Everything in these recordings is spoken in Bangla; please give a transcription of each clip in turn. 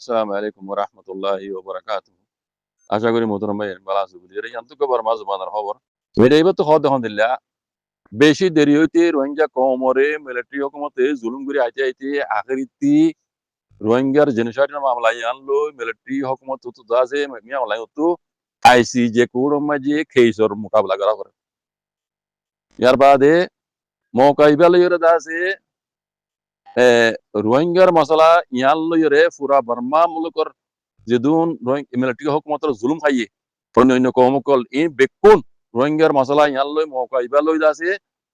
আসসালামু আলাইকুম ওয়া রাহমাতুল্লাহি ওয়া বারাকাতুহু। আশা করি মোহতারাম ভাই ভালো আছো বলি। এর ইয়ান্তু কবার মাঝ বানার খবর। এটাই তো খদ আলহামদুলিল্লাহ। বেশি দেরি হইতে রোহিঙ্গা কমরে মিলিটারি হুকুমতে জুলুম করে আইতে আইতে আখেরিতি রোহিঙ্গার জেনোসাইডের মামলা আনলো মিলিটারি হুকুমত তো দাসে মামলা তো আইসিজে কোর মাঝে কেসর মোকাবেলা করা করে। ইয়ার বাদে মৌকাইবা লইরে দাসে রোহিঙ্গার মশলা ইয়ান লইরে পুরা বার্মা মুলকর যেদুন মিলিটারি হুকুমতের জুলুম খাইয়ে অন্য অন্য কমকল ই বেকুন রোহিঙ্গার মশলা ইয়ান লই মৌকা ইবা লই দাসে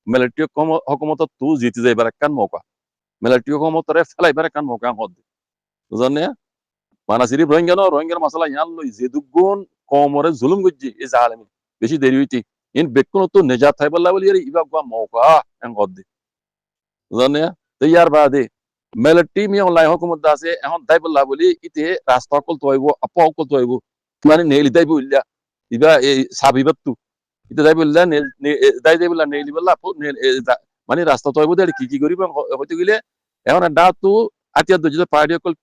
মিলিটারি হুকুমত তু জিতে যাইবার একখান মৌকা মিলিটারি হুকুমতরে ফেলাইবার একখান মৌকা হদ বুঝলেন মানা সিরিফ রোহিঙ্গা ন রোহিঙ্গার মশলা ইয়ান লই যেদুগুন কমরে জুলুম গজ্জি এ জালেমি বেশি দেরি হইতি ইন বেকুন তো নেজাত থাইবল্লা বলি ইবা মৌকা এন হদ বুঝলেন তো ইয়ার বাদে মিলিটারি মি অনলাইন হুকুমত আছে এখন দাইবল্লা বলি ইতে রাস্তা অকল তো হইব আপা অকল তো হইব মানে নেলি দাইব ইল্লা ইবা এই সাবিবাতু ইতে দাইব ইল্লা দাই দাইবল্লা নেলি বল্লা মানে রাস্তা তো হইব দে কি করিব হইতে গেলে এখন ডাতু আতিয়া দজ পার্টি অকল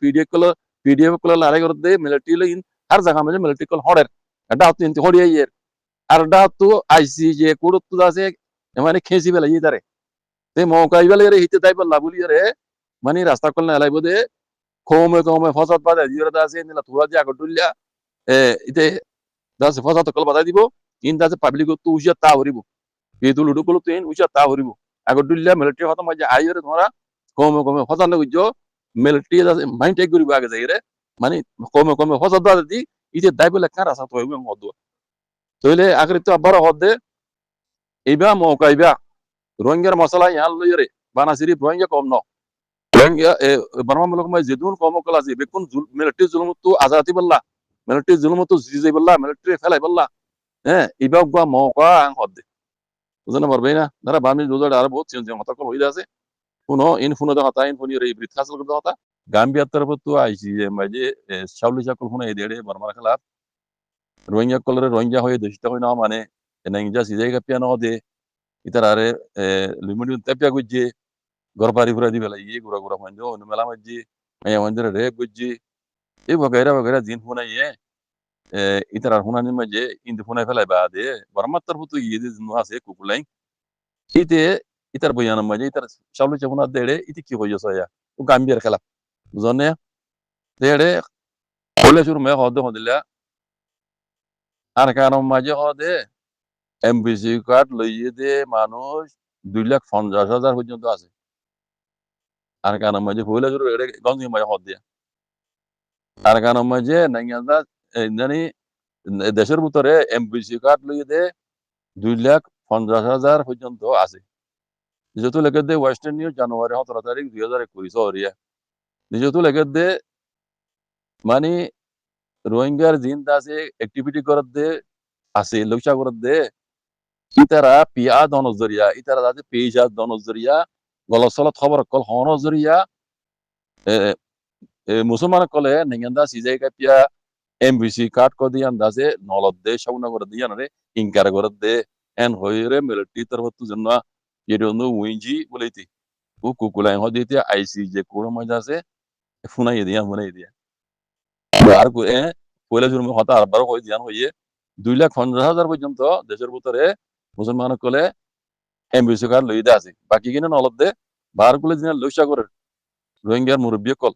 পিডিএফ কল লারে করতে মিলিটারি লইন আর জায়গা মানে মিলিটারি কল হড়ের ডাতু ইনতে হড়িয়া ইয়ের আর ডাতু আইসি যে কোড়ত আছে মানে খেসি বেলা ইদারে তে মৌকা ইবালে হিতে দাইবল্লা বলি রে মানে রাস্তা কল না লাইব দে কমে ফসত বাদে দিরা দাসে নিলা তুরা দি আগর দুলিয়া ইতে দাসে ফসত কল বাদা দিব ইন দাসে পাবলিক তো উজিয়া তা হরিব এই দুলুডু কল তো ইন উজিয়া তা হরিব আগর দুলিয়া মিলিটারি খতম হয়ে আইরে ধরা কমে ফসত না গুজো মিলিটারি দাসে মাইন্ড টেক করিব আগে যাইরে মানে কমে ফসত বাদে দি ইতে দাইবলে কার রাস্তা তো হইব মদ তইলে আখরি তো আবার হদে এইবা মৌকা ইবা রোহিঙ্গার মশলা ইয়ান লইরে বানা সিরিফ রোহিঙ্গা কম ন রোহিঙ্গা বার্মা মুলক মাই যেদুন কমকল আছে বেকুন মিলিটারি জুলুমতো আজাতি বল্লা মিলিটারি জুলুমতো জিজে বল্লা মিলিটারি ফেলাই বল্লা হ্যাঁ ইবাক বা মৌকা আং হদে বুঝনা পারবে না দারা বামি দুজড় আর বহুত চিন মত কল হইরা আছে ফুনো ইন ফুনো দেখা ইন ফুনি রে ব্রিথ খাসল করতে হতা গাম্বিয়ার তরফ তো আইছি যে মাঝে শাউলি চাকল ফুনো এই দেড়ে বার্মার খেলা রোহিঙ্গা কলরে রোহিঙ্গা হয়ে দেশটা হই না মানে নাইজা সিজাই কাপিয়া ন দে ইতার আরে লিমিট তেপিয়া গুজে গরবারি ফুরা দি বেলা ইয়ে গুড়া গুড়া মঞ্জো অন্য মেলা মজ্জি মাইয়া মঞ্জরে রে গুজ্জি এই বগেরা জিন ফুনা ইয়ে ইতার হুনানি মাঝে ইন্দু ফুনাই ফেলাই বা দে বরমার তরফ তো ইয়ে যে জিন আছে কুকুলাই ইতে ইতার বইয়ান মাঝে ইতার চাউলি চাপুনা দেড়ে ইতি কি হইয়া সয়া ও গাম্বিয়ার খেলা বুঝনে দেড়ে বলে শুরু মে হদ হদিলা আর কারণ মাঝে হদে এমবিসি কার্ড লইয়ে দে মানুষ 2,50,000 পর্যন্ত আছে আর কারণ মাঝে বলে শুরু এড়ে গঞ্জি মাঝে হদ দিয়া আর কারণ মাঝে নাইয়াদা জানি দেশের ভিতরে এমবিসি কার্ড লইয়ে দে 2,50,000 পর্যন্ত আছে যেহেতু লেগে দে ওয়েস্টার্ন নিউজ জানুয়ারি 17 তারিখ 2021 হরিয়া যেহেতু লেগে দে মানে রোহিঙ্গার জিন্দ আছে অ্যাক্টিভিটি করার দে আছে লোকসা করার দে ইতারা পিয়া দনজরিয়া ইতারা আছে পেজা দনজরিয়া গলসলত খবর কল হনজরিয়া মুসলমান কলে নেগেন্দা সিজাই কাপিয়া এমবিসি কার্ড কো দিয়ান দাসে নলদ দে শাউনা করে দিয়ান রে ইনকার করে দে এন হইরে মিলিটারি তরফ তো জন্য yedono winji বলেইতি ও কুকুলাই হদিতে আইসি যে কোন মজা আছে ফুনাই দিয়া মনে দিয়া আর কো পয়লা জন্ম হতা আর বারো কই দিয়ান হইয়ে 2,50,000 পর্যন্ত দেশের ভিতরে মুসলমান কলে এমবিসি কার্ড লইতে আছে বাকি কিনা নলদ দে বার কলে দিনা লইসা করে রোহিঙ্গার মুরব্বী কল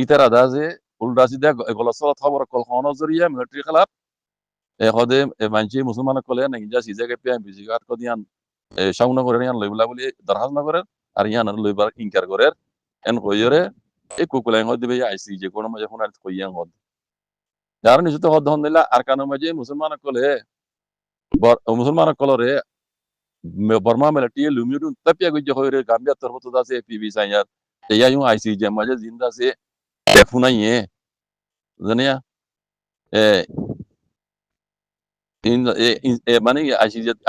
ইতারা দাজে উল্টা সিধা গলসলত খবর কল হনজরিয়া মিলিটারি খেলাপ হদে মানছি মুসলমান কলে নাইজা সিজাকে পে এমবিসি কার্ড কো দিয়ান সাউনা করে ইয়ান লইবলা বলি দরখাস্ত না করে আর ইয়ান লইবার ইনকার করে এন কইরে এই কুকুলাই হদ দিবে আইসি যে কোন মাঝে ফোন আর কইয়ান হদ যার নিশ্চিত হদ হন্দিলা আর কানো মাঝে মুসলমান কলরে বর্মা মিলিটারি লুমিডুন তাপিয়া গইজে হইরে গাম্বিয়া তরফ তো দাসে পিবি সাইয়ার তেয়া ইউ আইসি যে মাঝে জিন্দা সে ফুনাইয়ে জানিয়া এ মানে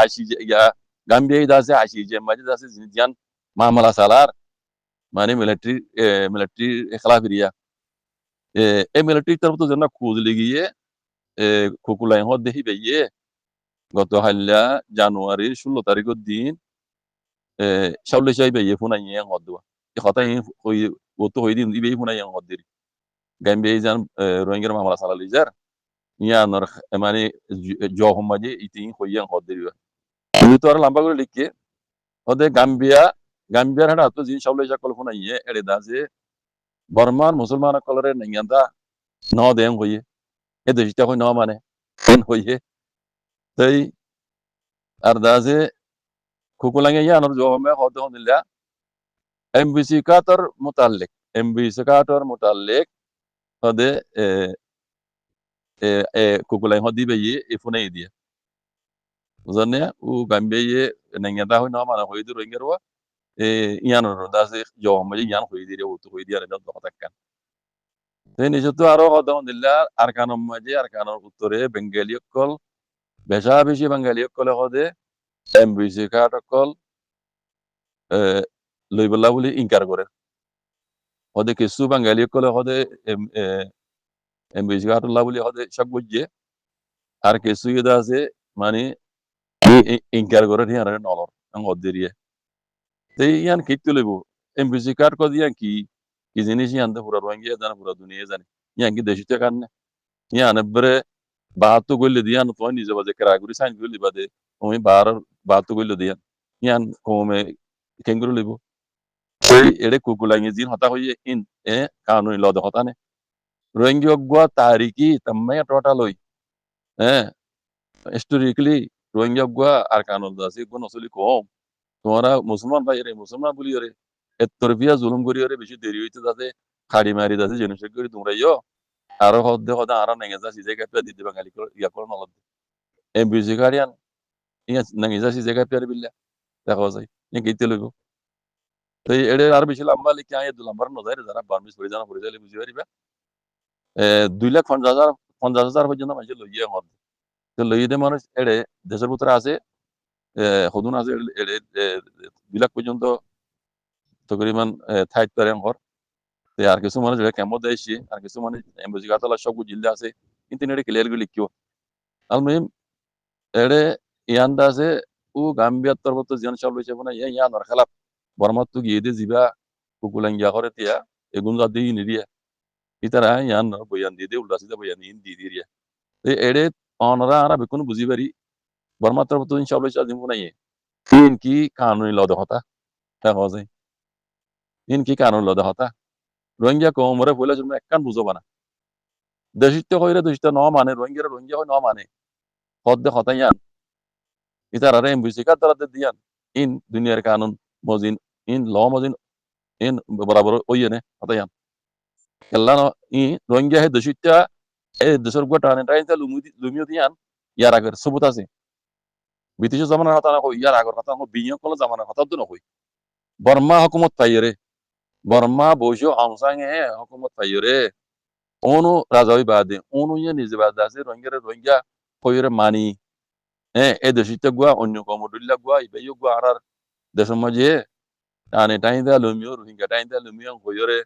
আইসি যে ইয়া গাম্বিয়া দাসে আইসি যে মাঝে দাসে জিয়ান মামলা সালার মানে মিলিটারি খেলাফ এরিয়া এই মিলিটারি তরফ তো জন্য খোঁজ লিগিয়ে কুকুলাই হদ দেখি বেয়ে গত হাল্লা জানুয়ারির 16 তারিখের দিন সাউলে চাই বেয়ে ফোনাইয়ে হদ দেওয়া এই কথা ও তো হই দিন দিবে ফোনাইয়ে হদ দেরি গাম্বিয়া ইজান রোহিঙ্গার মামলা চালালি যার ইয়ানোর মানে জহম মাঝে ইতিং হইয়াং হদ্দিরিবা তো আর লম্বা করে লিখকে হদে গাম্বিয়ার হাড়া তো জিন সবলে সকল ফোনা ইয়ে এড়ে দা যে বর্মার মুসলমান কলরে নাইয়ান্দা ন দেং হইয়ে এ দেশটা হই ন মানে কেন হইয়ে তাই আর দা যে খুকুলাঙ্গে ইয়ানোর জহমে হদে হদিল্লা এমবিসি কাতর মুতাল্লিক এমবিসি কাতর মুতাল্লিক hode kukulai hodi be ye ifune idia uzanne u gambe ye nanya da hoy no mana hoy du rengerwa iano ro da se jo ma yan hoy dire utu hoy dia da takkan te ni jotu aro hodon dilla arkanom maje arkanor uttore bengali kol besha beshi bengali kol hode mbc ka kol loibala boli inkar করে hode kesu bengali kol hode mbc ka boli hode shak bujje আর কিছু ইদা আছে মানে ইনকার করে দিয়ার নলর আং অদিরিয়ে তেই ইয়ান কিতু লইব এমবিসি কার্ড কো দিয়া কি কি জিনিস ইয়ান দে পুরা রোহিঙ্গা জানা পুরা দুনিয়া জানে ইয়ান কি দেশিতে কারণে ইয়ান বরে বাহাতু গইলে দিয়ান তো নিজে বাজে করাগুরি সাইন গইলি বাদে ওই বার বাহাতু গইলে দিয়ান ইয়ান কোমে কেঙ্গুরু লইব এই এড়ে কুকুলাঙ্গি জিন হতা হইয়ে ইন কানুনি লদ হতা নে রোহিঙ্গা গয়া তারিকি তম্মে টোটাল হই historically রোহিঙ্গা গয়া আর কানুন দাসি কোন আসলি কম তোমরা মুসলমান ভাইরে মুসলমান বলিরে এত তরবিয়া জুলুম করিরে বেশি দেরি হইতে যাতে খাড়ি মারি যাতে জেনুসে করি তোমরা ইয়ো আর হদ্দে হদা আর নেগে যা সিজে কাপে দিতে বাঙালি ইয়া করন নলদ এমবিসি গাড়িয়ান ইয়া নেগে যা সিজে কাপে বিল্লা দেখো যাই ইয়া কিতে লইব তো এড়ে আর বেশি লম্বা লিখে আয় দুলাম্বার নজারে যারা বার্মিস পড়ে জানা পড়ে যাইলে বুঝি পারিবা 2,50,000 পর্যন্ত মানুষ লইয়া হদ তো লইয়ে মানুষ এড়ে দেশের ভিতরে আছে হদুন আছে এড়ে 2 লাখ পর্যন্ত তকরিবান থাইত পারে ঘর আর কিছু মানুষ কেমন দেয়ছি আর কিছু মানুষ এমবিসি গাতলা সব জিল্লা আছে কিন্তু এটা ক্লিয়ার গুলি কিও আলমহিম এড়ে ইয়ানদা আছে ও গাম্বিয়ার তরফত জিয়ান সব লইছে বনা ইয়ানোর খেলাপ বর্মাত গিয়ে দিয়ে জিবা কুকুলাঙ্গিয়া করে তিয়া এগুন যা দিয়ে নিরিয়া ইতারা ইয়ান বয়ান দিয়ে দিয়ে উল্টা সিধা বয়ান দিয়ে দিয়ে এড়ে অনরা আরা বেকুন বুঝি পারি বর্মার তরফত সব লইছে আজিম বনাই ইনকি কানুনি লদ হতা দেখা যায় ইনকি কানুনি লদ হতা রোহিঙ্গা কোমরে বলে জন্য একখান বুঝবা না দেশিত কইরে দেশিত ন মানে রোহিঙ্গা ন মানে হদ্দে হতাইয়ান ইতারা এমবিসি কার দ্বারা দিয়ান ইন দুনিয়ার কানুন মজিন ইন ল মজিন ইন বরাবর ওইনে হতাইয়ান এল্লা ই রোহিঙ্গা হে দেশিতা এই দেশের গো টানে টাইনটা লুমিও দিয়ান ইয়ার আগের সবুত আছে ব্রিটিশ জামানার কথা না কই ইয়ার আগের কথা বিনিয়োগ কল জামানার কথা তো নকই বর্মা হুকুমত পাইরে বর্মা বসো আমসাঙে হুকুমত পাইরে অনু রাজাই বাদে অনু ইয়ে নিজে বাদে আছে রোহিঙ্গা কইরে মানি এ দেশিত গুয়া অন্য কমডুল্লা গুয়া ইবেয়ো গুয়া আর দেশের মাঝে টানে টাইনটা লুমিও রোহিঙ্গা টাইনটা লুমিও কইরে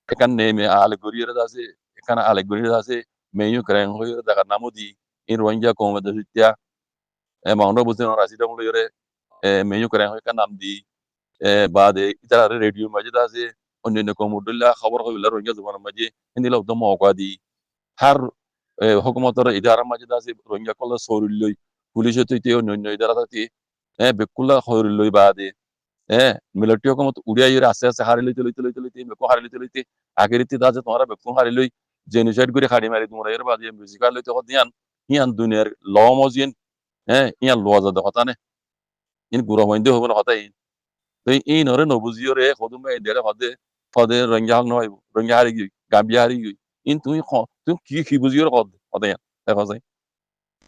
এখানে মে আলে গরিরে আছে এখানে আলে গরিরে আছে মেয়ু ক্রেং হইরে দেখা নামুদি ইন রোহিঙ্গা কম দেশিতা মাউন্ট বুঝতে রাসিটা লইরে মেয়ু ক্রেং হই কান নাম দি বাদে ইতারা রেডিও মাঝে আছে অন্যান্য কমডুল্লা খবর হইলা রোহিঙ্গা জবান মাঝে হিন্দিলা উদ্যম মৌকা দি হার হুকুমতের ইদারার মাঝে আছে রোহিঙ্গা কল সৌরিলই পুলিশে তুইতে অন্যান্য ইদারাতে বেকুল্লা সৌরিলই বাদে মিলিটারি হুকুমত উড়িয়াই আস্তে আস্তে হারি লইতে বেকু হারি লইতে আগে রীতি দাজে তোমরা বেকু হারি লই জেনোসাইড করে খাড়ি মারি তোমরা এর বাদে মিউজিকাল লইতে দিয়ান ইয়ান দুনিয়ার ল মজিন ইয়ান লওয়া যা কথা নে ইন গুড়া হইন্দে হবো না কথা তো এই নরে নবুজিও রে কদুম দেড়ে হদে রোহিঙ্গা হক নয় রোহিঙ্গা হারি গই গাম্বিয়া হারি গই ইন তুমি কি বুঝিও হদে দেখা যায়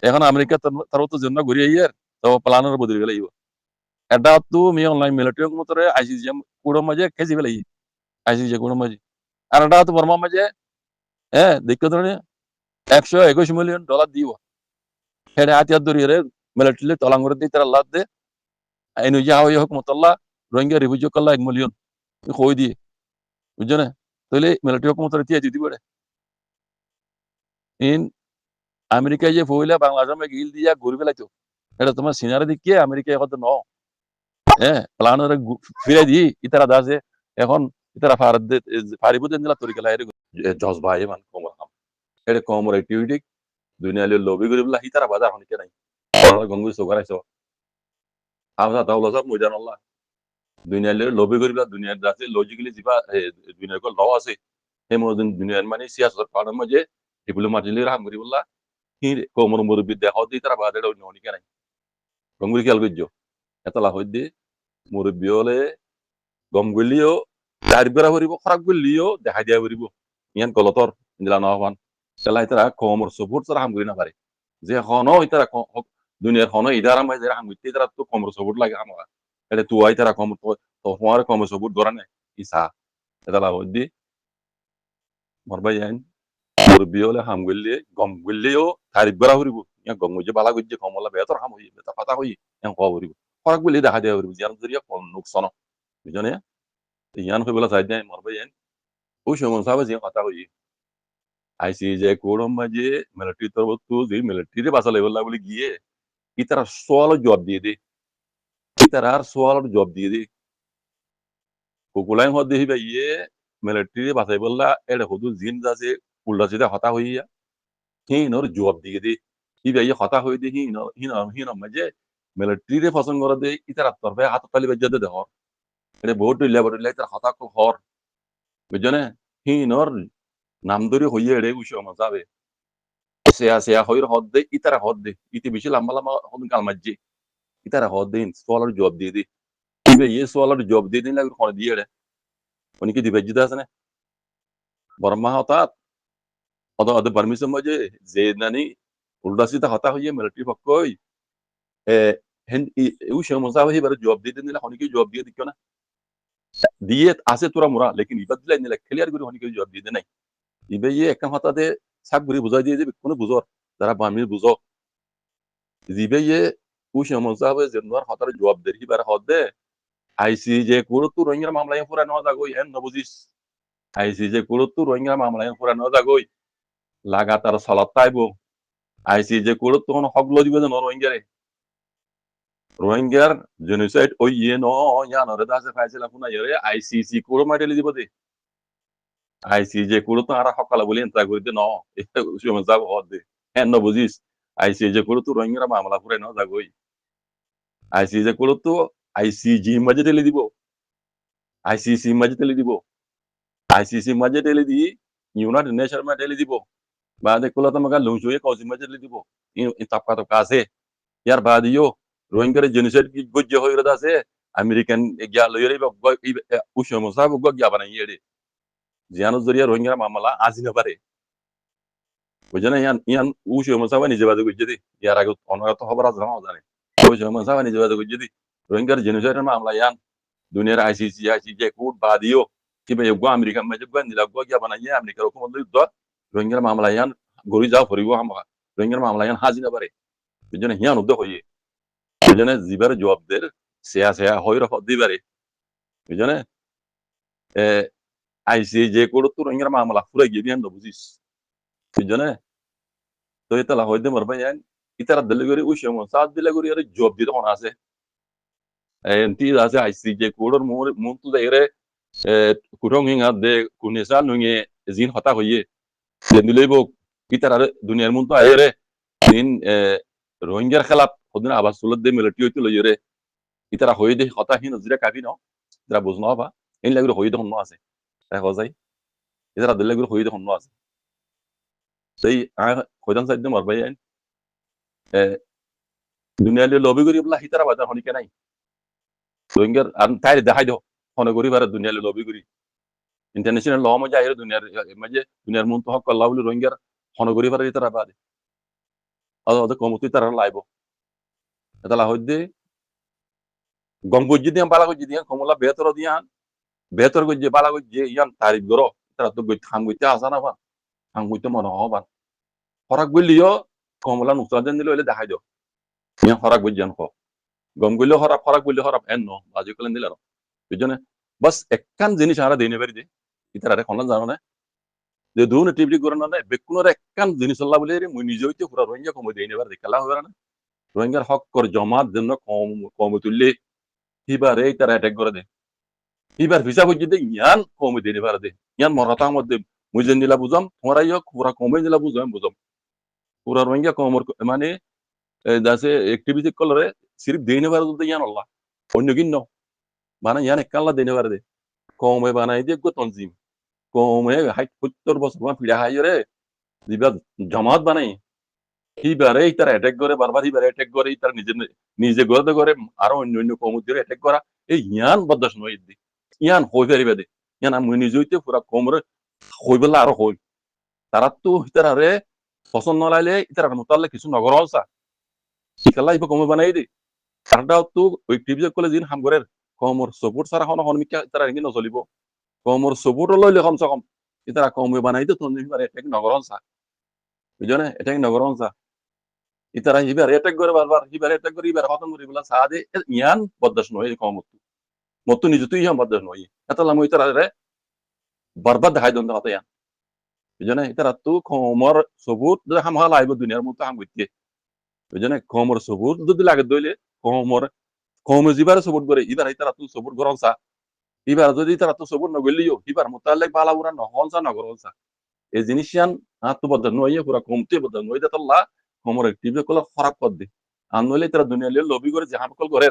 এখন আমেরিকা তার তো জন্য ঘুরি আইয়ার তো প্লানের বদলে গেলে এটা তো মি অনলাইন মিলিটারি মতরে আইসিজিএম কুড়ো মাঝে খেজি ফেলাই আইসিজি কুড়ো মাঝে আর এটা তো বর্মা মাঝে দেখতে ধরে $121 মিলিয়ন দিব হেডে হাতিয়ার ধরিয়ে মিলিটারি তলাং করে দিই তারা লাদ দে আইন যা হই হোক মতল্লা রোহিঙ্গা রিভিউ করলা 1 মিলিয়ন কই দিয়ে বুঝছো না তাহলে মিলিটারি হুকুমতের দিয়ে দিতে পারে ইন আমেরিকায় যে ফইলা বাংলাদেশে গিল দিয়া ঘুরে ফেলাইতো এটা তোমার সিনারি দেখিয়ে আমেরিকায় কত ন প্লানের ফিরে দি ইতারা দাসে এখন ইতারা ফারিবুদ্দিন জেলা তরিকা লাইরে জজবা মান কমর হাম এটা কমর অ্যাক্টিভিটি দুনিয়ালে লবি করি বলা হিতারা বাজার হনিকে নাই গঙ্গুই সোগারাইছো আমরা দাওলা সব মজান আল্লাহ দুনিয়ালে লবি করি বলা দুনিয়ার দাসে লজিক্যালি জিবা দুনিয়ার কো ল আছে হে মদিন দুনিয়ার মানে সিয়াসত পাড়ার মাঝে ডিপ্লোম্যাটিলি রাম করি বলা হি কমর মুরব্বি দেহ দি তারা বাজার হনিকে নাই গঙ্গুই খেয়াল করছো এতলা হইদি মুরব্বি হলে গম গলিও চার বেড়া করিব খরাক গলিও দেখা দিয়া করিব ইয়ান গলতর ইলা নহবান সেলাই তারা কমর সবুর তারা হাম করি না পারে যে হন তারা দুনিয়ার হন ইদারা মাই যারা হাম করতে তারা তো কমর সবুর লাগে হামা এটা তুই তারা কমর তো হওয়ার কমর সবুর ধরানে ইসা এটা লাভ দি মরবাই আইন মুরব্বি হলে হাম গলিয়ে গম গলিও চার বেড়া করিব ইয়া গম যে বালা গজ্জে কমলা বেতর হাম হই বেতা পাতা হই ইয়া ক করিব খরাক গলি দেখা দিয়া করিব জিয়ান জরিয়া কম নুকসান বুঝনে ইয়ান হইবলা চাই দেয় মরবাই আইন ওই সময় সাবে যে কথা হই আইসি যে কোরম মাঝে মিলিটারি তরফ তো যে মিলিটারি বাসা লেভেল বলে গিয়ে ইতারা সোয়াল জবাব দিয়ে দে ইতারা আর সোয়াল জবাব দিয়ে দে কুকুলাই হদ দেহি ভাই ইয়ে মিলিটারি বাসাই বললা এটা হদু জিন যাচ্ছে উল্টা সিধা হতা হইয়া হিনর জবাব দিয়ে দে হি ভাই হতা হই দে হিন মাঝে মিলিটারি পছন্দ করে দে ইতারা তরফে হাত তালি বাজ্যা দে দেহ এটা বহুত লেবার ইতারা হতা হর বুঝনে হিনর নাম ধরে হইয়া এড়ে উসে মজাবে সেয়া হইর হদ দে ইতারা হদ দে ইতি বেশি লম্বা লম্বা হদ কালমাজি ইতারা হদ দে সোয়ালার জবাব দিয়ে দে ইবে ইয়ে সোয়ালার জবাব দিয়ে দিন লাগে কোন দিয়ে রে উনি কি দিবে জিদা আছে না বর্মা হঠাৎ অদ পারমিশন মাঝে যে নানি উল্টা সিধা হতা হইয়ে মিলিটারি পক্ষই এ হেন ইউ সে মজাবে হিবার জবাব দিয়ে দিন হনি কি জবাব দিয়ে দিও না দিয়ে আছে তোরা মোরা লেকিন ইবাদ দিলাই নিলে ক্লিয়ার করে হনি কি জবাব দিয়ে দে নাই ইবে ইয়ে একটা হতা দে সাক ঘুরি বুঝাই দিয়ে দিবে কোনো বুঝর যারা বামি বুঝো জিবে ইয়ে উসে মজাবে যে নোয়ার হতার জবাব দে হিবার হদ দে আইসিজে কুরুতু রোহিঙ্গা মামলায় পুরা ন জাগই এন নবুজিস আইসিজে কুরুতু রোহিঙ্গা মামলায় পুরা ন জাগই লাগাতার সালাত তাইবো আইসিজে কুরুতু কোন হগলো দিবে ন রোহিঙ্গারে রোহিঙ্গার জেনোসাইড ওই ইয়ে ন ইয়ানরে দাসে ফাইছিলা কোনা ইরে আইসিসি কুরু মাইডেলি দিব দে আইসিজে কুরুতু আর হকালা বলি এন্তা করিতে ন সুমন যাব হদ দে এন নবুজিস আইসিজে কুরুতু রোহিঙ্গা মামলা পুরা ন জাগই আইসিজে কুরুতু আইসিজি মাঝে টেলি দিব আইসিসি মাঝে টেলি দিব আইসিসি মাঝে টেলি দি ইউনাইটেড নেশন মাঝে টেলি দিব বাদে কোলা তোমাকে লুংসুয়ে কৌসি মাঝে টেলি দিব ই তাপকা তাপকা আছে ইয়ার বাদিও রোহিঙ্গার জেনোসাইড কি গজ্জে হইরা আছে আমেরিকান গিয়া লইরে উসম সাহেব গিয়া বানাই ইয়ে জিয়ানো জরিয়া রোহিঙ্গার মামলা আজি না পারে বুঝেনা ইয়ান ইয়ান উসম সাহেব নিজে বাদে গজ্জে দি ইয়ার আগে অনগত খবর আছে না জানে উসম সাহেব নিজে বাদে গজ্জে দি রোহিঙ্গার জেনোসাইডের মামলা ইয়ান দুনিয়ার আইসিজে কোড বাদিও কিবা ইগো আমেরিকা মাঝে গন দিলা গিয়া বানাই আমেরিকার হুকুমত লই দ রোহিঙ্গার মামলা ইয়ান গরি যাও ফরিব হামা রোহিঙ্গার মামলা ইয়ান হাজি না পারে বুঝেনা ইয়ান উদ্দ হইয়ে বুঝেনা জিবার জবাবদের সেয়া হইরা দিবারে বুঝেনা আইসিজে কোড তো রোহিঙ্গার মামলা পুরা গিয়ে বিয়ান বুঝিস বুঝেনা তো এটা হইতে মরবা ইয়ান ইতারা দিলে উসম সাদ দিলে আর জবাব দিতে কোন আছে এন্টি আছে আইসিজে কোডর মুন তো Dere kurong hinga de kunesa nunge zin hota hoye lendulebo kitar duniyar mun to ayere din rohingya khalaf hodin abas sulat de military hoyto loyere kitara hoye de hota hin zira kafi no dra buzno ba in lagro hoye de honno ase ta hozai idara de lagro hoye de honno ase sei a hodan said de marbayen duniyar le lobby gori bla hitara badar honi kenai rohingya an tayre dehay do hono gori bara duniyar le lobby gori international law মধ্যে আইরে দুনিয়ার মন তো হক আল্লাহ বলি রোহিঙ্গার হনগরি পারে তারা বাদে আদা কমতি তারা লাইব এটা লা হইদে গঙ্গজি দিয়া বালা গজি দিয়া কমলা বেতর গজি বালা গজি ইয়ান তারিখ গরো তারা তো গই থাম গইতে আসা না বা থাম গইতে মন হবা ফরাক বলিও কমলা নুকসান দেন দিলে দেখাই দাও ইয়া ফরাক গজিয়ান খ গঙ্গলি হরা ফরাক বলি হরা এন্ন বাজি কলেন দিলার বুঝনে বাস একখান জিনিস আরা দেনে পারি দে ইতারা কোন জানো না যে দুন টিভি করে না বেকুনোর একখান জিনিস আল্লাহ বলে মুই নিজে হইতে পুরা রোহিঙ্গা কম দেনে পারি খেলা হবে না রোহিঙ্গার হক কর জমাত জন্য কম তুললে হিবার এই তারা অ্যাটাক করে দে হিবার ভিসা বুঝি দে ইয়ান কম দেনে পারে দে ইয়ান মরাতার মধ্যে মুই যেন দিলা বুঝাম তোমরা ইয়ক পুরা কমে দিলা বুঝাম বুঝাম পুরা রোহিঙ্গা কমর মানে দাসে অ্যাক্টিভিটি কলরে সিরিফ দেইনে বার দুতে ইয়ান আল্লাহ অন্য কিন্ন মানে ইয়ান একাল্লা দেইনে বার দে কমে বানাই দিয়ে গো তনজিম কমে 70 বছর মা ফিরা হাইরে দিবা জামাত বানাই হিবারে ইতারা অ্যাটাক করে বারবার হিবারে অ্যাটাক করে ইতারা নিজে গড়ে করে আরো অন্য অন্য কমুদ্রে অ্যাটাক করা এই ইয়ান বদস নয় দি ইয়ান হই পারিবে দে ইয়ান আমি নিজে হইতে পুরা কমরে হই বলা আরো হই তারা তো ইতারারে পছন্দ নলাইলে ইতারা মোতালে কিছু নগর হলসা শিকালা ইবা কমে বানাই দি কারণটা তো ওই টিভিজে কলে দিন হামগরের কমর সপোর্ট সারা হন হনমিকা ইতারা রেঙ্গি নচলিব কমর সপোর্ট লইলে কমসে কম ইতারা কমে বানাই দে তখন অ্যাটাক নগর হলসা বুঝনে অ্যাটাক নগর হলসা ইতারা হিবার অ্যাটাক করে বারবার হিবার অ্যাটাক করে হিবার খতম করে বলা সাদে ইয়ান বদস নয় কমত মতো নিজে তুই ইয়ান বদস নয় এতলা মই ইতারা রে বারবার দেখাই দন্দ হতে ইয়ান বুঝনে ইতারা তো কমর সবুত হাম হালা আইব দুনিয়ার মতো হাম গইতে বুঝনে কমর সবুত যদি লাগে দইলে কমর কমে জিবার সবুত করে ইবার ইতারা তো সবুত গরমসা ইবার যদি ইতারা তো সবুত নগলিও ইবার মোতালেক বালা উরা নহলসা নগরলসা এই জিনিসিয়ান তো বদস নয় পুরা কমতে বদস নয় দাতাল্লাহ কমর অ্যাক্টিভ কল খারাপ কর দে আনলে তারা দুনিয়া লিয়ে লবি করে যে হামকল করে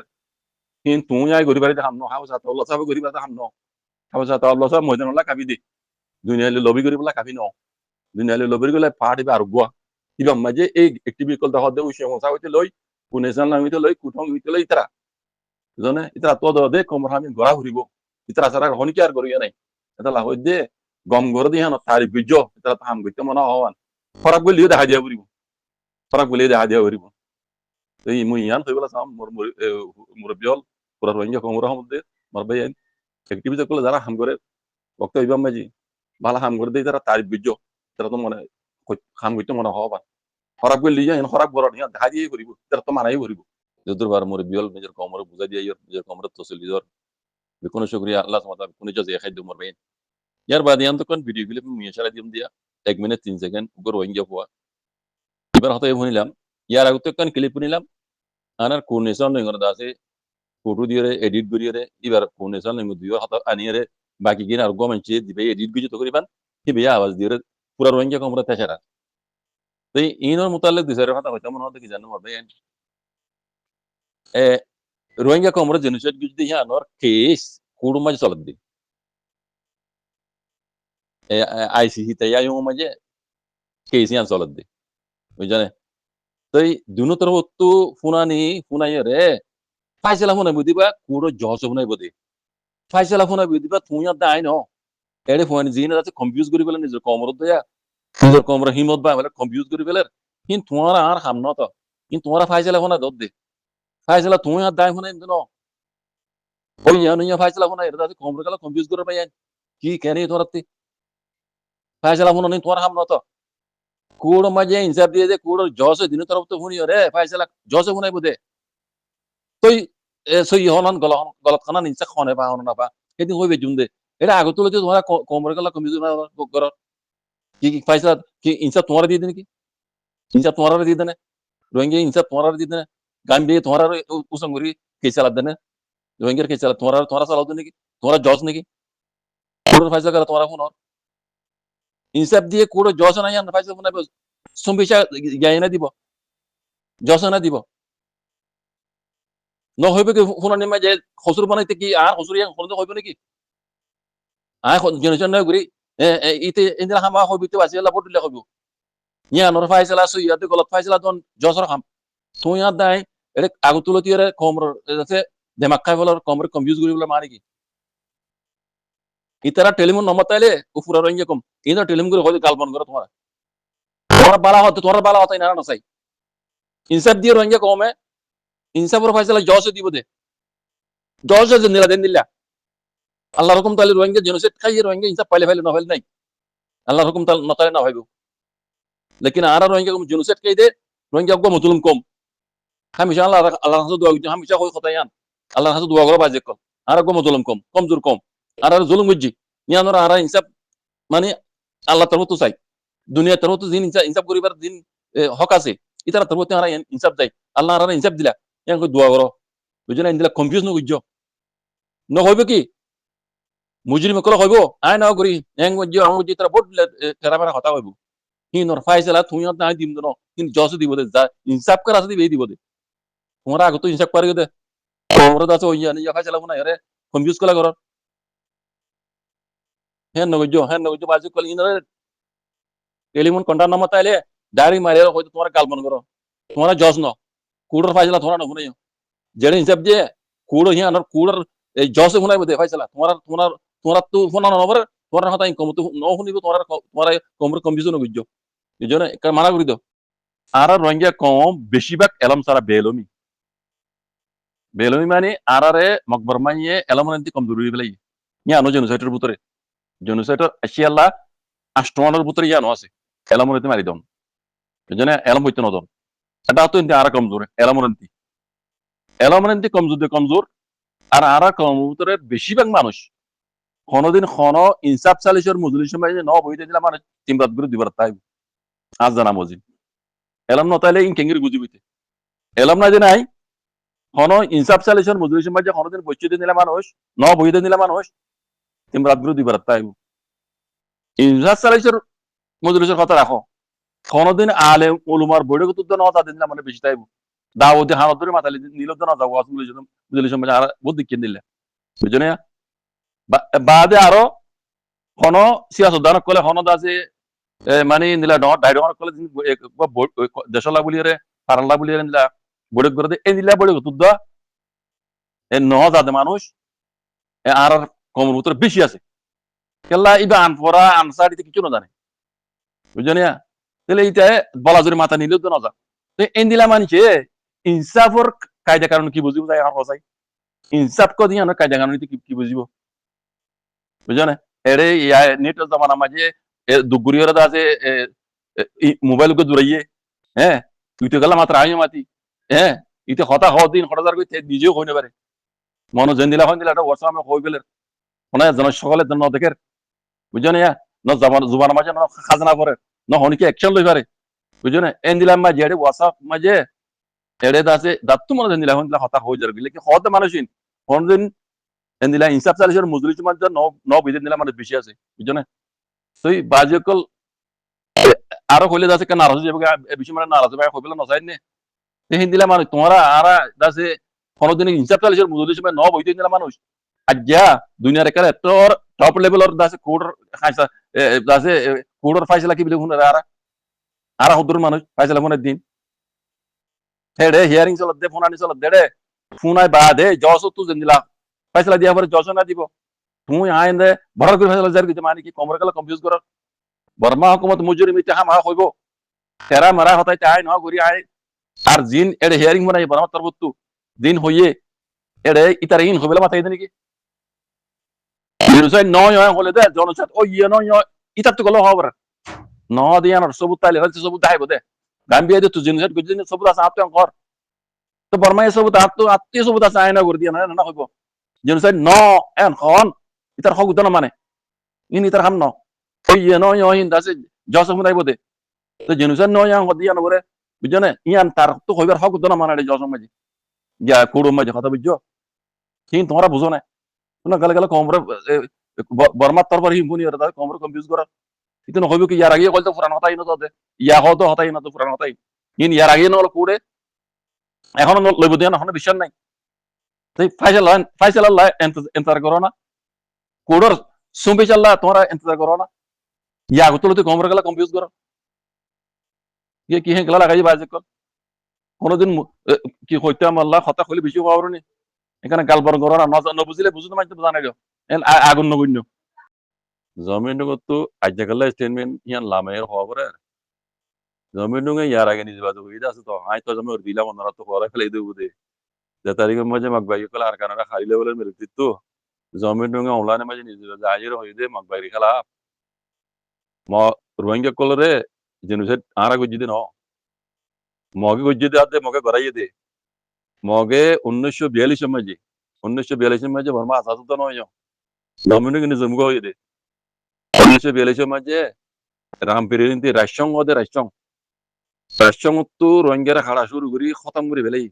কিন্তু তুই আই গরি বাড়িতে হামনো হাও সাথে আল্লাহ সাহেব গরি বাড়িতে হামনো হাও সাথে আল্লাহ সাহেব ময়দান আল্লাহ কাবি দে দুনিয়া লিয়ে লবি করি বলা কাবি ন দুনিয়া লিয়ে লবি গলে পাড়ি বা আর গুয়া ইবা মাঝে এই অ্যাক্টিভিটি কল দেখা দে ওই সমস্যা হইতে লই পুনেশন নাম হইতে লই কুঠং হইতে লই ইতরা জানে ইতরা তো দে কমর আমি গড়া ঘুরিব ইতরা সারা হনি কি আর করিয়া নাই এটা লাভ দে গম গর দি হান তারি বিজ ইতরা হাম গইতে মনা হওয়ান ফরাক গলিও দেখা দিয়া ঘুরিব ফরাক গলিও দেখা দিয়া ঘুরিব এই মুই ইয়ান কইবলা সাম মুরব্বিয়ল পুরা রোহিঙ্গা কমরা মধ্যে মারবাইন অ্যাক্টিভিটি করলে যারা হাম করে বক্ত ইবাম মাজি বালা হাম করে দেই তারা তারিফ বিজ্জ তারা তো মনে হাম কইতে মনে হবা খরাব গলি যায় খরাব বড় নিয়া দেখা দিয়ে করিব তারা তো মানাই করিব যদুরবার মুরব্বিয়ল নিজের কমরে বুঝাই দিয়ে নিজের কমরে তসিল দিদর বিকুন শুকরিয়া আল্লাহ সুবহানাহু কোন যে খাইদ মরবাইন ইয়ার বাদ ইয়ান তো কোন ভিডিও ক্লিপ মুই ইশারা দিম দিয়া 1 মিনিট 3 সেকেন্ড উপর রোহিঙ্গা হওয়া এবার হতে ভনিলাম ইয়ার আগে তো কোন ক্লিপ নিলাম আনার কোনেশন নই করে দাসে ফটো দিয়ে এডিট করিয়ে এবার কোনেশন নই দিও হাত আনিয়ে বাকি কিনা আর গমেন্টে দিবে এডিট গুজি তো করিবান কি বিয়া আওয়াজ দিয়ে পুরা রোহিঙ্গা কমরা তেছারা তো ইনর মুতাল্লিক দিশারে কথা হইতা মনে হতে কি জানো মরবে এ রোহিঙ্গা কমরা জেনোসাইড গুজি দিয়ে আনর কেস কুড়ুমাজ চলত দি আইসিসি তে আইও মাঝে কেস ইয়ান চলত দি বুঝানে তো দুনো তরফ তো ফুনাই রে ফাইসলা ফোনাই বুঝিবা কুড়ো জস ফোনাই বুঝি ফাইসলা ফোনাই বুঝিবা তুই আর দাই ন এড়ে ফোন জিনে আছে কনফিউজ করি পেলে নিজের কমর দয়া নিজের কমর হিমত বা বলে কনফিউজ করি পেলে কিন্তু তোমার আর হাম ন তো কিন্তু তোমার ফাইসলা ফোনা দদ দে ফাইসলা তুই আর দাই ফোনাই ন ওই ইয়া ফাইসলা ফোনা এটা আছে কমর গেল কনফিউজ করে পাই কি কেন তোরাতে ফাইসলা ফোনা নেই তোমার হাম ন তো কুড়ো মাঝে হিসাব দিয়ে দে কুড়ো জস দিন তরফ তো ফোনি রে ফাইসলা জস ফোনাই বুঝে তুই সই হন গলত খানা নিচা খনে পা হন না পা সেদিন হইবে জুন দে এটা আগত তুলে তোমার কমরে গেলা কমিজ ঘর কি কি পয়সা কি ইনসাফ তোমার দিয়ে দেন কি ইনসাফ তোমার দিয়ে দেন রোহিঙ্গা ইনসাফ তোমার দিয়ে দেন গাম্বিয়া তোমার উসঙ্গরি কে চালা দেন রোহিঙ্গার কে চালা তোমার চালাও দেন নাকি তোমার জজ নাকি কোড়ো পয়সা করা তোমার ফোন ইনসাফ দিয়ে কোড়ো জজ না জান পয়সা ফোন সম্বিশা গায় না দিব জজ না দিব ন হইবে কি ফোন নিমা যে হসুর বানাইতে কি আর হসুর ইয়াং ফোন হইবে নাকি জেনারেশন না ঘুরি ইতে ইন্দিরা হামা হইবিতে বাসি আল্লাহ বটুলে হইব ইয়া নর ফাইসলা সু ইয়াতে গলত ফাইসলা দন জসর হাম তুই আর দাই এটা আগতুলো তিরে কমর আছে দেমাক খাই বলার কমর কনফিউজ করি বলে মারি কি ইতারা টেলিফোন নম্বর তাইলে উফুরা রইঙ্গে কম ইনা টেলিফোন করে হইতে গালবন করে তোমার তোমার বালা হতাই না না চাই ইনসাফ দিয়ে রইঙ্গে কমে ইনসাফর ফাইসলা জস দিব দে জস নিলা দেন দিলা আল্লাহ রকম তাহলে রোহিঙ্গা জেনোসাইড খাইয়ে রোহিঙ্গা ইনসাফ পাইলে না হইলে নাই আল্লাহ রকম তাহলে নতালে না হইব লেকিন আর রোহিঙ্গা জেনোসাইড খাই দে রোহিঙ্গা গো মজলুম কম হামেশা আল্লাহ হাসু দোয়া করছি হামেশা কই কথাই আন আল্লাহ হাসু দোয়া করে বাজে কম আর গো মজলুম কম জোর কম আর জুলুম বুঝছি নিয়ানোর আর ইনসাফ মানে আল্লাহ তরফ তো চাই দুনিয়া তরফ তো দিন ইনসাফ করিবার দিন হক আছে ইতারা তরফ আর ইনসাফ দেয় আল্লাহ আর ইনসাফ দিলা ইয়াং দোয়া করো বুঝছো না ইন্দিলা কনফিউজ ন বুঝছো ন হইবে কি মুজরিম কল হইব আই না করি এং গজ্জি আং গজ্জি তারা বট তেরা মেরা কথা হইব হিনর ফাইসলা তুই না দিম দনো কিন্তু জস দিব দে যা ইনসাফ করা আছে দিবে দিব দে তোমরা আগে তো ইনসাফ করে দে তোমরা দাস ওই জানি ফাইসলা কোনা আরে কনফিউজ কলা করো হেন নগজ্জি বাজু কল ইনরে টেলিফোন কন্টাক্ট নাম্বার তাইলে ডাইরেক্ট মারে হয়তো তোমরা গালমন করো তোমরা জজ ন কুড়র ফাইসলা তোমরা না শুনাই যেটা হিসাব দিয়ে কুড়ো হিয়া আর কুড়র এই জসে শুনাইব দে ফাইসলা তোমরা তো ফোন না নবর তোমরা কথা কম তো ন শুনিব তোমরা কমর কনফিউশন গজ্জ এই জন্য মানা করি দাও আর রোহিঙ্গা কম বেশিরভাগ এলম সারা বেলমি মানে আরারে মকবর মাইয়ে এলম নান্তি কম জরুরি বেলাই ইয়া নো জেনোসাইটের ভিতরে জেনোসাইটার আসিয়াল্লা আষ্টমানের ভিতরে ইয়া নো আছে এলম নান্তি মারি দন এই জন্য এলম হইতে নদন এটা তো ইন্তি আরা কমজোর এলম নান্তি কমজোর আর আরা কম ভিতরে বেশিরভাগ মানুষ কোনদিন কোন ইনসাফ সালিশের মজলিস মাইয়ে ন বইতে দিলা মানে তিনরাত করে দিবার তাই আজ জানা মজি এলম নতাইলে ইন কেঙ্গির গুজিবিতে এলম না যে নাই কোন ইনসাফ সালিশের মজলিস মাইয়ে কোনদিন বইতে দিলা মানুষ ন বইতে দিলা মানুষ তিনরাত করে দিবার তাই ইনসাফ সালিশের মজলিসের কথা রাখো কোনদিন আলেম উলুমার বইড়ে কত ন তা দিলা মানে বেশি তাইব দাওতে হানত ধরে মাতালি নিলদ না যাও আসলে মজলিস মাইয়ে আর বুদ্ধি কিন দিলে বুঝনে বাদে আরো কোন সিয়াসতদান কলে হনদ আছে মানে নিলা ডাইডর কলে দেশলা বুলিয়ে পারাল্লা বুলিয়ে নিলা বড় করে দে এই নিলা বড় তুদ্দ এ ন যাতে মানুষ আর কমর ভিতরে বেশি আছে কেল্লা ইবা আনফরা আনসারিতে কিছু না জানে বুঝছেন তাহলে এইটা বলা জোরে মাথা নিলেও তো না যা এই নিলা মানছে ইনসাফর কায়দা কারণ কি বুঝিব তাই আমার কথাই ইনসাফ কদি আনার কায়দা কারণ কি বুঝিব বুঝছেন এরে নেট জমানা মাঝে দুগুরিয়র আছে মোবাইল কে জুড়াইয়ে হ্যাঁ তুই তো গেলা মাত্র আমিও মাতি হ্যাঁ ইতে হতা দিন হঠাৎ করে নিজেও হইতে পারে মনে জেন দিলা হয় দিলা একটা ওয়াটসঅ্যাপ আমি হয়ে গেলে মনে জন সকলের জন্য দেখের বুঝছেন ন জুবান মাঝে ন খাজনা করে ন হনিকে অ্যাকশন লই পারে বুঝছেন এন দিলাম মাঝে এড়ে ওয়াটসঅ্যাপ মাঝে এড়ে আছে দাঁত মনে জেন দিলা হন দিলা হতা হয়ে যাবে কি হতে মানুষিন কোনদিন এন দিলা ইনসাফ সালিশের মজলিস মাঝে ন বিদিন দিলা মানে বেশি আছে বুঝছেন তুই বাজিকল আরো কইলে দাসে কেন নারাজ যাবে বেশি মানে নারাজ হবে কইলে নসাইন নে তেহিন দিলা মানুষ তোমরা আরা দাসে কোনদিন ইনসাফ সালিশের মজলিস মাঝে ন বইতে দিলা মানুষ আজ্ঞা দুনিয়ার একালে তোর টপ লেভেলর দাসে কোডর খাইসা দাসে কোডর ফাইসলা কি বিলে হুন আরা হদুর মানুষ ফাইসলা মনে দিন হেডে হিয়ারিং চলত দে ফোনানি চলত দে ফোনাই বাদে জস তু জেন্দিলা ফাইসলা দিয়া পরে জস না দিব তুই আইন দে ভরার করে ফাইসলা জারি দিতে মানে কি কমর কালা কনফিউজ কর বর্মা হুকুমত মুজুরি মিতে হামা হইব তেরা মারা হতাই তাই ন করি আই আর জিন এডে হিয়ারিং বানাই বর্মা তরবতু দিন হইয়ে এডে ইতার ইন হইবলা মাথাই দেনি কি জেনুসাইড নয় হলে দে জনসাইড ও ইয়ে নয় ইতার তো গলো হবার ন দিয়া না সবুত তাইলে হচ্ছে সবুত দাইব দে গাম্বিয়া দে তুই জেনুসাইড গজিন সবুত আছে আপতে কর তো বর্মা সবুত আত্মীয় সবুত আছে আয়না করে দিয়া না হইব জেনুসাইড ন এন খন ইতার হক উদন মানে ইন ইতার হাম ন ও ইয়ে নয় ইন দাসে জস মুদাইব দে তো জেনুসাইড নয় দিয়া না করে বুঝনে ইয়ান তার তো হইবার হক উদন মানে জস মাঝি যা কুড়ো মাঝে কথা বুঝছো কিন্তু তোমরা বুঝো না তোমরা গেলে গেলে কমরে বর্মার তরফর হিমফুনি হতে কমরে কনফিউজ করা কিন্তু হইব কি ইয়ার আগে কল তো পুরান হতাই না তো ইয়া হতো হতাই না তো পুরান হতাই ইন ইয়ার আগে নল কুড়ে এখন লইব দিয়া না এখন বিশ্বাস নাই তাই ফাইসাল আল্লাহ এন্টার করো না কুড়র সুম্পি চাল্লা তোমরা এন্টার করো না ইয়া আগত তুই কমরে গেলে কনফিউজ করো ইয়ে কি হ্যাঁ গেলা লাগাই বাজে কল কোনোদিন কি হইতাম আল্লাহ হতা খুলি বেশি পাওয়ার নি এখানে গালবর করো না নবুঝিলে বুঝতে মাঝে জানাই আগুন নগুন্য জমিন তো আজ্জাকাল্লা স্টেটমেন্ট ইয়ান লামের খবরে জমিন ইয়ার আগে নিজে বাজু হইতা আছে তো আই তো জমি ওর দিলাম ওনারা তো পরে ফেলে দেবো দে যে তারিখের মাঝে মাগবাই কলা আর কানারা খাই লেভেলের মেরে দিত জমিন অনলাইনে মাঝে নিজে জাহাজের হয়ে দে মাগবাই খেলা ম রোহিঙ্গা কলরে জেনুসাইড আরা গজ্জি দে ন মগে গজ্জি দে আদে মগে গড়াইয়ে দে মগে 1942 মাঝে বর্মা আসাদ তো নয় জমিন কিন্তু জমুগা হয়ে দে 1942 মাঝে রামপিরিন্তি রাষ্ট্রং ওদে রাষ্ট্রং তো রোহিঙ্গারা খাড়া শুরু করি খতম করে ফেলাই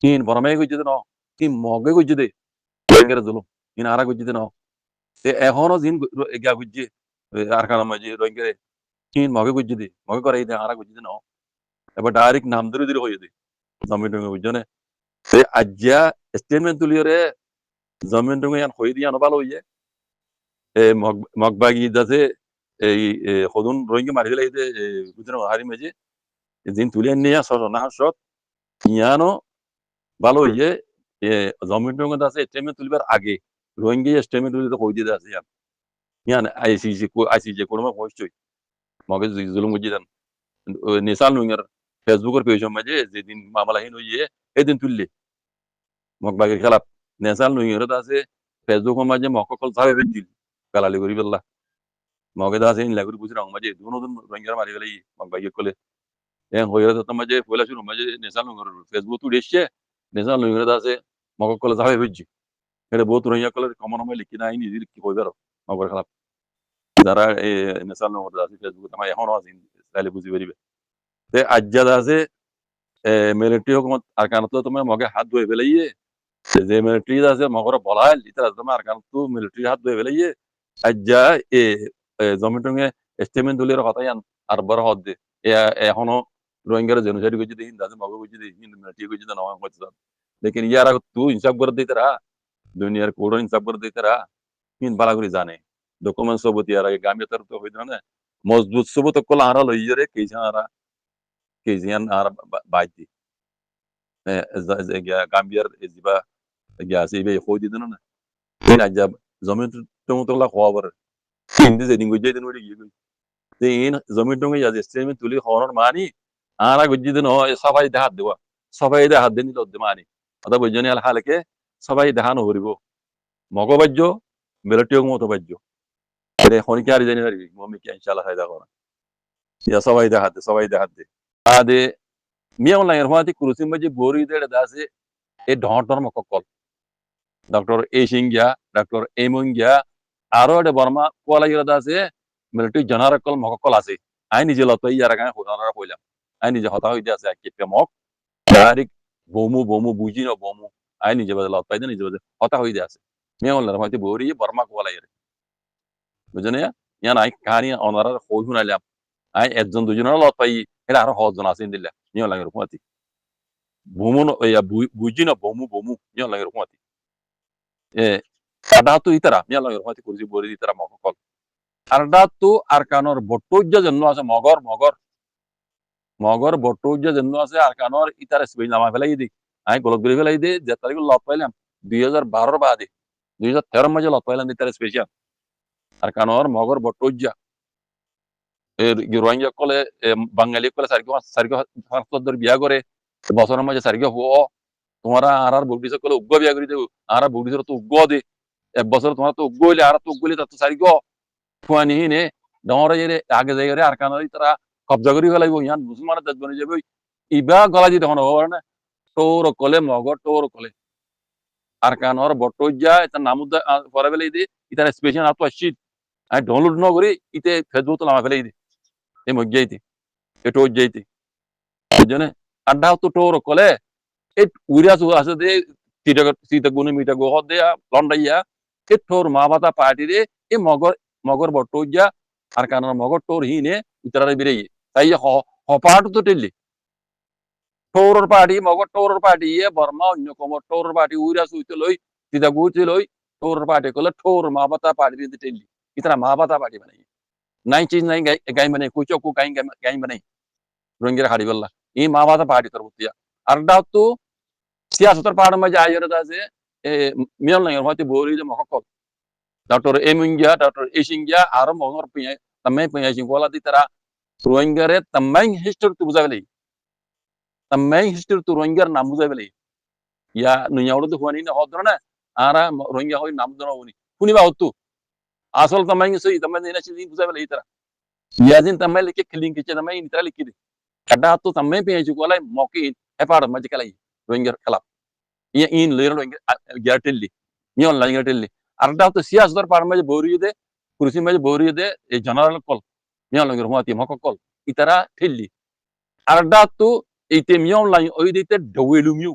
কিন বর্মাই গজ্জি দে ন কি মগে গজ্জি দে রোহিঙ্গারা জুলুম কিন আরা গজ্জি দে ন এখনো জিন গা গুজি আর কারণ মাঝে রোহিঙ্গারে চীন মগে গুজি দি মগে করে দে আরা গুজি ন এবার ডাইরেক্ট নাম ধরে ধরে হয়ে দি জমিন টঙ্গে বুঝনে আজ্জা স্টেটমেন্ট তুলিয়রে জমিন টঙ্গে ইয়ান হয়ে দিয়ে আনো ভালো হইয়ে মগবাগি যাতে এই হদুন রোহিঙ্গা মারি ফেলে বুঝনে হারি মেজে জিন তুলিয়ে নিয়ে না সত ইয়ানো ভালো হইয়ে জমিন টঙ্গে আছে স্টেটমেন্ট তুলিবার আগে রোহিঙ্গা স্টেটমেন্ট তুলিতে হয়ে দিয়ে আছে ইয়ান ইয়ান আইসিজে কোনো হইছই মগে জুলুম গুজি দেন নিসাল নুঙ্গার ফেসবুকের পেজ মাঝে যেদিন মামলাহীন হইয়ে এদিন তুললে মগবাগের খেলাপ নেসাল নুঙ্গার আছে ফেসবুকের মাঝে মককল সাহেব দিল গালালি করি বেল্লা মগে আছে ইন লাগুরি বুঝি রং মাঝে দুনো রোহিঙ্গার মারি ফেলাই মগবাগি কলে হয়ে তো মাঝে পয়লা শুরু মাঝে নেসাল নুঙ্গার ফেসবুক তুলে এসছে নেসাল নুঙ্গার আছে মককল সাহেব বুঝছি এটা বহুত রোহিঙ্গা কলের কমন সময় লিখি না আইনি লিখি হইবার মগর খেলাপ যারা নেসাল নুঙ্গার আছে ফেসবুক আমার এখনো আছে তাইলে বুঝি পারিবে আজ্জাদ আছে মিলিটারি হুকুমত আরকানত তোমার মগে হাত ধুয়ে ফেলাইয়ে যে মিলিটারি আছে মগর বলাইল ইতারা তোমার আরকানত মিলিটারি হাত ধুয়ে ফেলাইয়ে আজ্জা এ জমি টঙ্গে স্টেটমেন্ট দলির কথা ইয়ান আর বড় হদ দে এখনো রোহিঙ্গার জেনোসাইড করছে দিন দাদে মগে করছে দিন মিলিটারি করছে না নয় করছে লেকিন ইয়ার তু ইনসাফ করে দিতে রা দুনিয়ার কোড ইনসাফ করে দিতে রা কিন বালা করে জানে ডকুমেন্ট সবুত ইয়ার আগে গামিয়া তার তো হইতো না মজবুত সবুত কল আরা লইরে কেইছা আরা কেজিয়ান আর বাইতি গাম্বিয়ার জিবা গিয়াছে ইবে কই দিদন না ইন আজাব জমিন টমতলা খবর হিন্দি যে দিন গজে দিন ওড়ি গিয়ে যে ইন জমিন টঙ্গে যা স্টেটমেন্ট তুলি খবর মানি আরা গজে দিন সবাই দেহাত দেওয়া সবাই দেহাত দেনি লদ্দে মানি অদা বজনি আল হালকে সবাই দেহানো হরিব মগবাজ্য মিলিটারি মতো বাজ্য রে খনিকে আর জানি পারবি মমি কি ইনশাআল্লাহ ফায়দা করা ইয়া সবাই দেহাত দে আদে মিয়াও লাইর হওয়াতে কুরুসিম বাজি বোরি দেড় দাসে এ ঢটর মককল doctor A সিংয়া doctor A Mongia আরো এটা বর্মা কোয়ালা ইরা দাসে মিলিটারি জনারকল মককল আছে আই নিজে লতই ইয়ার গায় হোনারা কইলাম আই নিজে হতা হইতে আছে কিপে মক ডাইরেক্ট বমু বুঝি না বমু আই নিজে বাদে লত পাইদে নিজে বাদে হতা হইতে আছে মিয়াও লাইর হওয়াতে বোরি বর্মা কোয়ালা ইরা বুঝনে ইয়ান আই কাহানি অনারা কই শুনাইলাম আই একজন দুজনের লত পাই এটা আরো হজন আছে ইন্দিল্লা মিয়াও লাইর হওয়াতে bomo no ya bujina bomu nya la yormati adatu itara nya la yormati kursi bori itara mokol adatu arkanor botojja jenno ase mogor botojja jenno ase arkanor itara sbei nama felai di ai golok beri felai de je tarikh lot pailam 2012 বাদে 2013 মাঝে lot pailam itara special arkanor mogor botojja Rohingya কলে বাঙালি কলে সার্গ হাসপাতাল বিয়া করে বছরের মাঝে সার্গ হো তোমারা আর বুগডিস কলে উগ্গ বিয়া করি দেব আর বুগডিসর তো উগ্গ দে এক বছর তোমার তো উগ্গ হইলে আর তো উগ্গ হইলে তো সার্গ ফুয়ানি হিনে ডমরে এর আগে জায়গায় আর কানারি তারা কবজা করি ফেলাইব ইয়ান মুসলমানের দেশ বনে যাবে ইবা গলা দিতে হন হবার না তোর কলে মগর তোর কলে আর কানর বটজা এটা নামুদ পরে ফেলাই দি ইতার স্পেশাল আতো আসিত আই ডাউনলোড ন করি ইতে ফেসবুক তো নামা ফেলাই দি এই মজ্জাইতি এটো যাইতি বুঝনে আড্ডা তো তোর কলে এই উইরাস আছে দে সিটা গুনে মিটা গো হদে লন্ডাইয়া এ তোর মা বাতা পার্টি রে এ মগর বটজা আর কানর মগর তোর হিনে ইতারে বিরে তাই হপাট তো টেলি তোর পার্টি মগর তোর পার্টি এ বর্মা অন্য কমর তোর পার্টি উইরাস হইতে লই সিটা গুইতে লই তোর পার্টি কলে তোর মা বাতা পার্টি রে টেলি ইতারা মা বাতা পার্টি বানাই নাই চিজ নাই গাই মানে কুচো কু গাই বানাই রঙ্গের হাড়ি বললা এই মা বাতা পার্টি তোর বুতিয়া আরডা তো সিয়াসতের পাহাড় মাঝে আইয়র আছে মিয়াল নাই হয়তো বলি যে মহকল ডক্টর এমিঙ্গিয়া ডক্টর এসিঙ্গিয়া আর মহর পিয়া তমে পিয়া সিংওয়ালা দি তারা রোহিঙ্গারে তমে হিস্টরি তু বুঝাবেলি তমে হিস্টরি তু রোহিঙ্গার নাম বুঝাবেলি ইয়া নুয়াউড় তো হুয়ানি না হদ্র না আরা রোহিঙ্গা হই নাম দনা হনি শুনিবা হতু আসল তমে সই তমে দিনা সিদি বুঝাবেলি তারা ইয়াজিন তমে লিখে ক্লিং কিছে তমে ইনতরা লিখি দে kada tu tamae pe ju kolai mokin epar majikalai rohingya kala iya in lero rohingya gertelli nion la gertelli arda tu sias dor par maje bori de kursi maje bori de e general kol nion la germati mokol itara telli arda tu ite mion la oi dite dowelumyu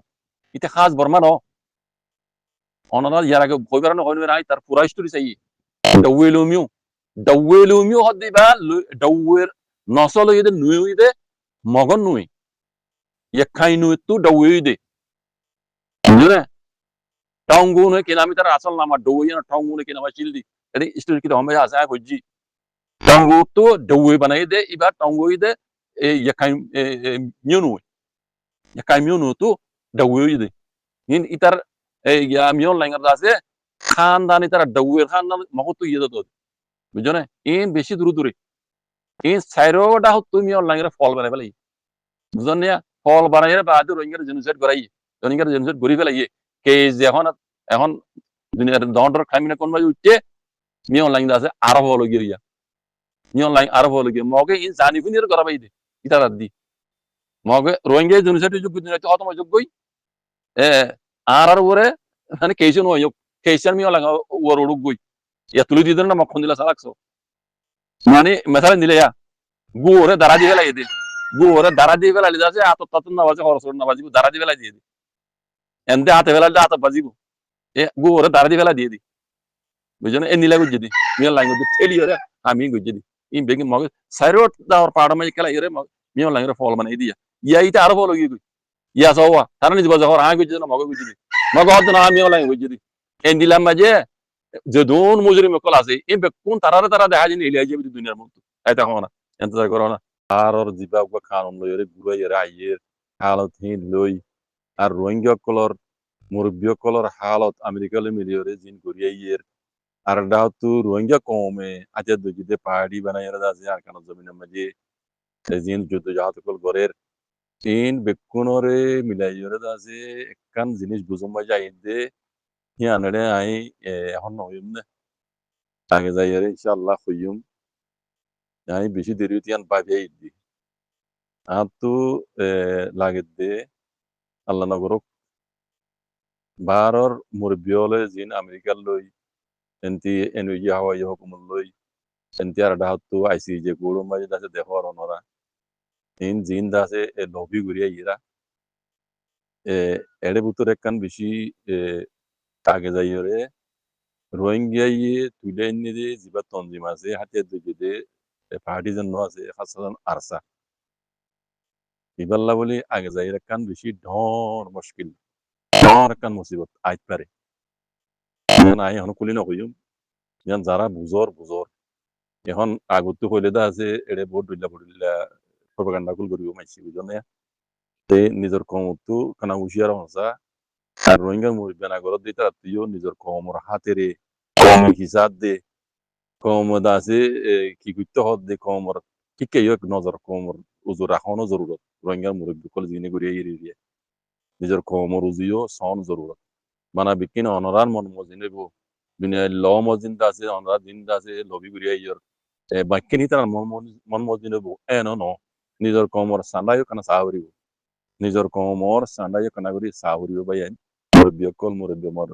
ite khas borma no onara yara ge boibarano hoyno rai tar pura story sai dawwelumiu dawwelumiu hoddi ba dawwer nosolo yide nuyide mogon nui yekai nui tu dawweyide jure tawngune kinamitar asal nama dawweyna tawngune kinama childi edi istul kita homba asa hojji tawgu tu dawwe banayide iba tawgoyide yekai mionu yekai mionu tu dawweyide in itar ya mion langar dase khandan itar dawwer khandan mahutu yeda to বুঝনে ইন বেশি দূর দূরে ইন সাইরোটা তুমি অনলাইনে ফল বানাই ফেলাই বুঝন না ফল বানাই বাদ রোহিঙ্গার জেনোসাইড করাই রোহিঙ্গার জেনোসাইড করি ফেলাই কে যে এখন দুনিয়ার দন্ডর খাইমিনা কোন ভাই উঠছে মি অনলাইন আছে আরব হলো গিয়া মি অনলাইন আরব হলো গিয়া মগে ইন জানি ফুনির করা বাইদে ইতা রাদি মগে রোহিঙ্গা জেনোসাইড যোগ্য দুনিয়া তো হতম যোগ্যই এ আর ওরে মানে কেইজন হইও কেইসার মি অনলাইন ওর উড়ুক গই ইয়া তুলি দিদেন না মখন দিলা সালাকসো মানে মেসালা নিলে গুরে দাঁড়া দিয়ে ফেলাই দিয়ে গুরে দাঁড়া দিয়ে ফেলাই আছে আত তাত না বাজে খরচ না বাজিব দাঁড়া দিয়ে ফেলাই দিয়ে দি এনতে হাতে ফেলালে আত বাজিব এ গুরে দাঁড়া দিয়ে ফেলাই দিয়ে দি বুঝছেন এ নিলা গুজি দি মিয়া লাইন গুজি ঠেলি হরে আমি গুজি দি ই বেগি মগ সাইরোট দাওর পাড়া মাই খেলা ইরে মিয়া লাইন ফল মানে দিয়া ইয়া ইটা আর ফল গি ইয়া সওয়া তারা নিজ বাজে হর আই গুজি না মগ গুজি দি মগ হদ না মিয়া লাইন গুজি দি এ নিলাম মাঝে যে দুন মুজরিম কল আছে ই বেকুন তারা দেখা জিনি ইলিয়া যাবে দুনিয়ার মতো আইতা হনা এন্তজার করো না আর জিবাগ বা খানুন লইরে গুড়াইরে আইয়ের হালত হিন লই আর রোহিঙ্গা কলর মুরব্বী কলর হালত আমেরিকালে মিলিয়রে জিন করিয়াইয়ের আর ডাউতু রোহিঙ্গা কমে আজে দুজিদে পাহাড়ি বানাইরা আছে আর কানো জমিনের মাঝে জিন যুদ্ধ জাহাজ কল গরের তিন বেকুনরে মিলাইয়রে আছে একখান জিনিস বুঝুম মাঝে আইদে হিয়ানরে আই এখন নইম না আগে যাইয়ারে ইনশাআল্লাহ হইম আমি বেশি দেরি হইতে আন পাবে ইদি আতু লাগেদে আল্লাহ নগরক বারর মুরব্বিয়লে জিন আমেরিকার লই এনতি এনজি হাওয়াই হুকুমত লই এনতি আর ডাহতু আইসি যে গুড়ো মাঝে দাসে দেখর অনরা ইন জিন দাসে লবি গুরিয়া ইরা এড়ে বুতর একখান বেশি আগে যাইরে রোহিঙ্গা তুলে এনে দে জিবা তঞ্জিম আছে হাতে দুজে পার্টি জন্য আছে হাসান আরসা ইবাল্লা বলি আগে যাইরে একখান বেশি ঢর মুশকিল ঢর একখান মুসিবত আইত পারে আই এখন কুলি নকইম ইয়ান যারা বুজর এখন আগতো কইলে দা আছে এড়ে বহুত বড়িল্লা প্রপাগান্ডা কুল করিব মাইছি বুঝনে তে নিজর কমতো কানা হুশিয়ার হসা আর রোহিঙ্গা মুরব্বী না গরত দিতা তুইও নিজর কমর হাতেরে কম হিসাব দে কম দাসে কি করতে হদ দে কমর কি কে এক নজর কমর উজুর রাখনো জরুরত রোহিঙ্গা মুরব্বী কল জিনে করিয়া ইরিয়া নিজর কমর উজিও সন জরুরত মানা বিকিন অনরার মন মজিনেব দুনিয়া ল মজিন্দা আছে অনরা জিন্দা আছে লবি করিয়া ইয়র বাক্যনি তার মন মজিনেব এন ন নিজর কমর সান্দায়ও কানা সাহরিব নিজর কমর সান্দায়ও কানা করি সাহরিব বাইন মুরব্বী কল মুরব্বী মর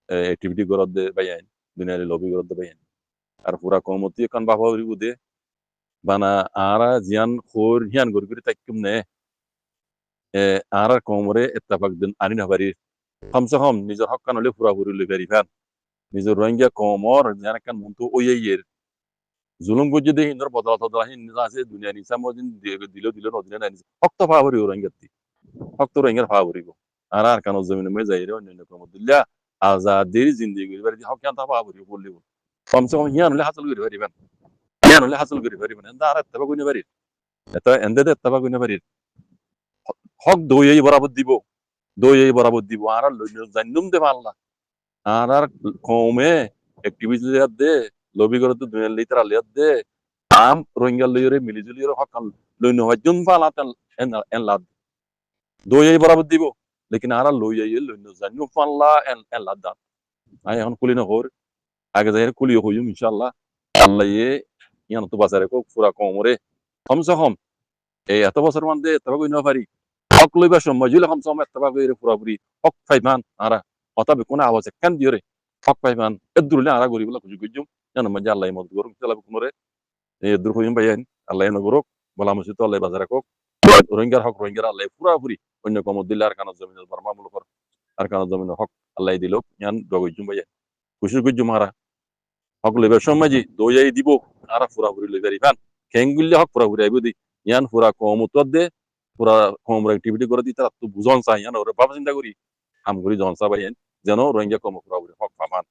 অ্যাক্টিভিটি গরত দে বাইন দুনিয়ার লবি গরত দে বাইন আর পুরা কমতি কান বাবা হরিব দে বানা আরা জিয়ান খোর হিয়ান গরি করি তাইকুম নে আরা কমরে ইত্তেফাক দিন আনি না পারি কমসে কম নিজের হক কান হলে পুরা পুরি লই পারি ফান নিজের রোহিঙ্গা কমর জিয়ান কান মন্তু ওইয়ের জুলুম গজ্জে দে হিন্দর বদলা তদলা হিন নিজা আছে দুনিয়া নিসা মজিন দিল নদিনে নাই হক তো ফাবরি রোহিঙ্গাতি হক তো রোহিঙ্গার ফাবরিব আর কান জমিনে মে যাইরে অন্য কমদুল্লাহ আজাদের জিন্দেগি বাড়ি হক কান তা ফাবরি বললিব কমসে কম হিয়ান হলে হাসল করি পারিবেন হিয়ান হলে হাসল করি পারিবেন এন্দা আর ইত্তেফাক কইনে পারি এটা এন্দে ইত্তেফাক কইনে পারি হক দই বরাবর দিব আর জানুম দে পাল্লা আর কমে অ্যাক্টিভিটি দে লবি করে তো দুনিয়া লিটার লিয়াত দে আম রোহিঙ্গা লইরে মিলিজুলিরে হক লইন হজুন পালা এন লাদ দই বরাবর দিব লেকিন আর লই লইন জানু পাল্লা এন লাদ দা আই এখন কুলি নহর আগে যাই কুলি হইম ইনশাআল্লাহ আল্লাহ ইয়ান তো বাজারে কো পুরা কমরে কমসে কম এই এত বছর মধ্যে তবে কই না পারি হক লইবা সময় জুলে কমসে কম এত বাগে পুরাপুরি হক ফাইমান আরা অতবে কোন আওয়াজ কেন দিরে হক ফাইমান এদুরলে আরা গরি বলা কুজু কুজুম জানো মজা আল্লাহ মত গরু চালা কোনরে এদুর হইম বাইন আল্লাহ নগরক বলা মসজিদ আল্লাহ বাজারে কো রোহিঙ্গার হক রোহিঙ্গার আল্লাহ পুরাপুরি অন্য কম দিল্লার কান জমিন বর্মা মুলকর আর কান জমিন হক আল্লাহ দিল ইয়ান দগজুম বাইন কুশি গুজ্জু মারা হক লেবার সমাজি দইয়াই দিব আরা পুরাপুরি লেবারি ফান খেঙ্গুল্লে হক পুরাপুরি আইব দি ইয়ান পুরা কম উত্তর দে পুরা কম অ্যাক্টিভিটি করে দি তারা তো বুঝন চাই ইয়ান ওরা বাবা চিন্তা করি হাম করি জন সাবাই যেন রোহিঙ্গা কম পুরাপুরি হক পামান